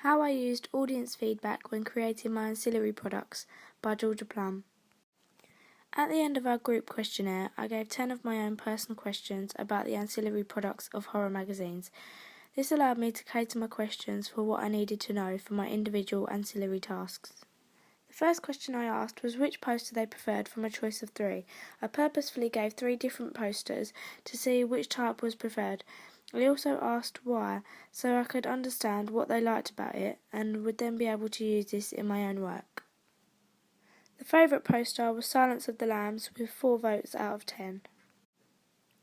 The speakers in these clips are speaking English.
How I used audience feedback when creating my ancillary products by Georgia Plum. At the end of our group questionnaire, I gave 10 of my own personal questions about the ancillary products of horror magazines. This allowed me to cater my questions for what I needed to know for my individual ancillary tasks. The first question I asked was which poster they preferred from a choice of 3. I purposefully gave 3 different posters to see which type was preferred. I also asked why, so I could understand what they liked about it and would then be able to use this in my own work. The favourite poster was Silence of the Lambs with 4 votes out of 10.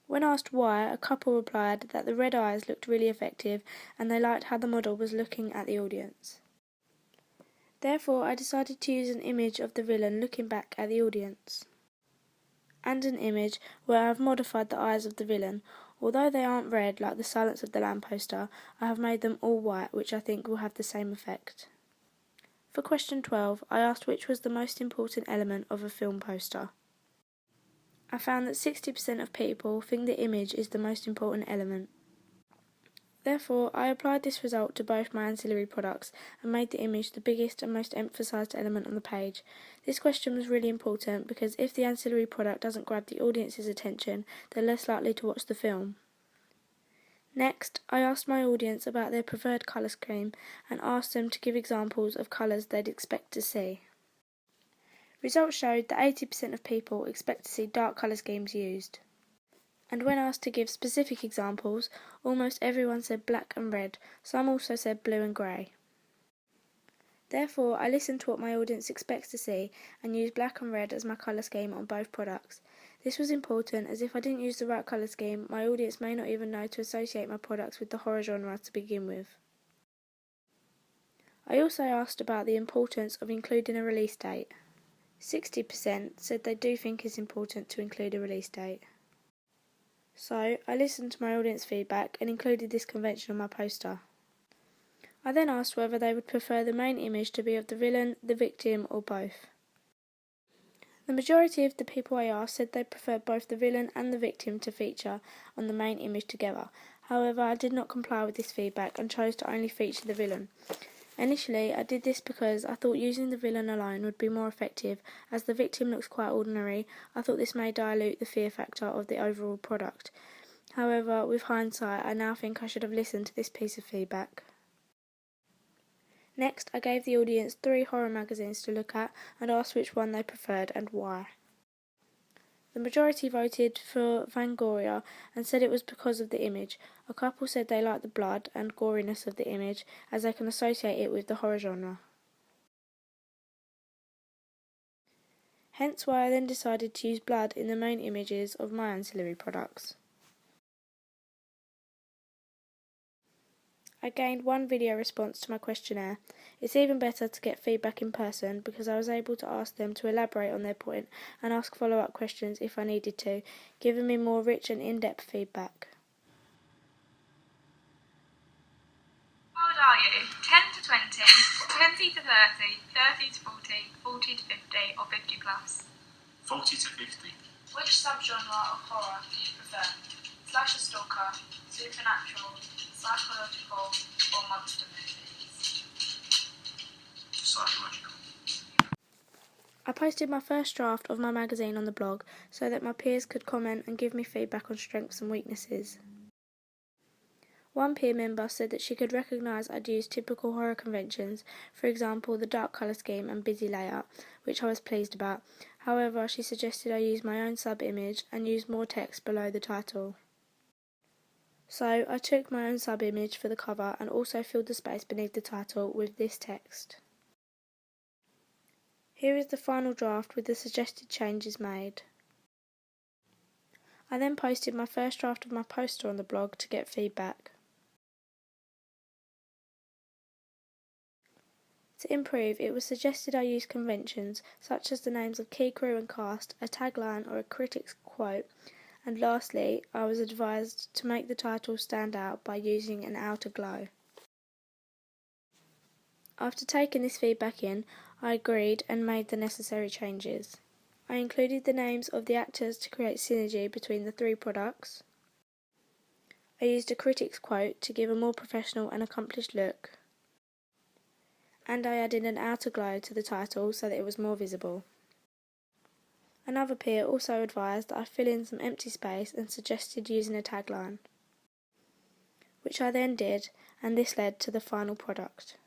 When asked why, a couple replied that the red eyes looked really effective and they liked how the model was looking at the audience. Therefore, I decided to use an image of the villain looking back at the audience, and an image where I have modified the eyes of the villain. Although they aren't red like the Silence of the Lamb poster, I have made them all white, which I think will have the same effect. For question 12, I asked which was the most important element of a film poster. I found that 60% of people think the image is the most important element. Therefore, I applied this result to both my ancillary products and made the image the biggest and most emphasised element on the page. This question was really important because if the ancillary product doesn't grab the audience's attention, they're less likely to watch the film. Next, I asked my audience about their preferred colour scheme and asked them to give examples of colours they'd expect to see. Results showed that 80% of people expect to see dark colour schemes used. And when asked to give specific examples, almost everyone said black and red, some also said blue and grey. Therefore, I listened to what my audience expects to see and used black and red as my colour scheme on both products. This was important as if I didn't use the right colour scheme, my audience may not even know to associate my products with the horror genre to begin with. I also asked about the importance of including a release date. 60% said they do think it's important to include a release date. So, I listened to my audience feedback and included this convention on my poster. I then asked whether they would prefer the main image to be of the villain, the victim, or both. The majority of the people I asked said they preferred both the villain and the victim to feature on the main image together. However, I did not comply with this feedback and chose to only feature the villain. Initially, I did this because I thought using the villain alone would be more effective. As the victim looks quite ordinary, I thought this may dilute the fear factor of the overall product. However, with hindsight, I now think I should have listened to this piece of feedback. Next, I gave the audience 3 horror magazines to look at and asked which one they preferred and why. The majority voted for Fangoria and said it was because of the image. A couple said they liked the blood and goriness of the image as they can associate it with the horror genre. Hence why I then decided to use blood in the main images of my ancillary products. I gained 1 video response to my questionnaire. It's even better to get feedback in person because I was able to ask them to elaborate on their point and ask follow-up questions if I needed to, giving me more rich and in-depth feedback. How old are you? 10 to 20, 20 to 30, 30 to 40, 40 to 50 or 50 plus? 40 to 50. Which subgenre of horror do you prefer? Slasher stalker, supernatural, psychological or monster movies? Psychological. I posted my first draft of my magazine on the blog so that my peers could comment and give me feedback on strengths and weaknesses. One peer member said that she could recognise I'd used typical horror conventions, for example the dark colour scheme and busy layout, which I was pleased about. However, she suggested I use my own sub-image and use more text below the title. So, I took my own sub-image for the cover and also filled the space beneath the title with this text. Here is the final draft with the suggested changes made. I then posted my first draft of my poster on the blog to get feedback. To improve, it was suggested I use conventions, such as the names of key crew and cast, a tagline or a critic's quote, and lastly, I was advised to make the title stand out by using an outer glow. After taking this feedback in, I agreed and made the necessary changes. I included the names of the actors to create synergy between the 3 products. I used a critic's quote to give a more professional and accomplished look. and I added an outer glow to the title so that it was more visible. Another peer also advised that I fill in some empty space and suggested using a tagline, which I then did, and this led to the final product.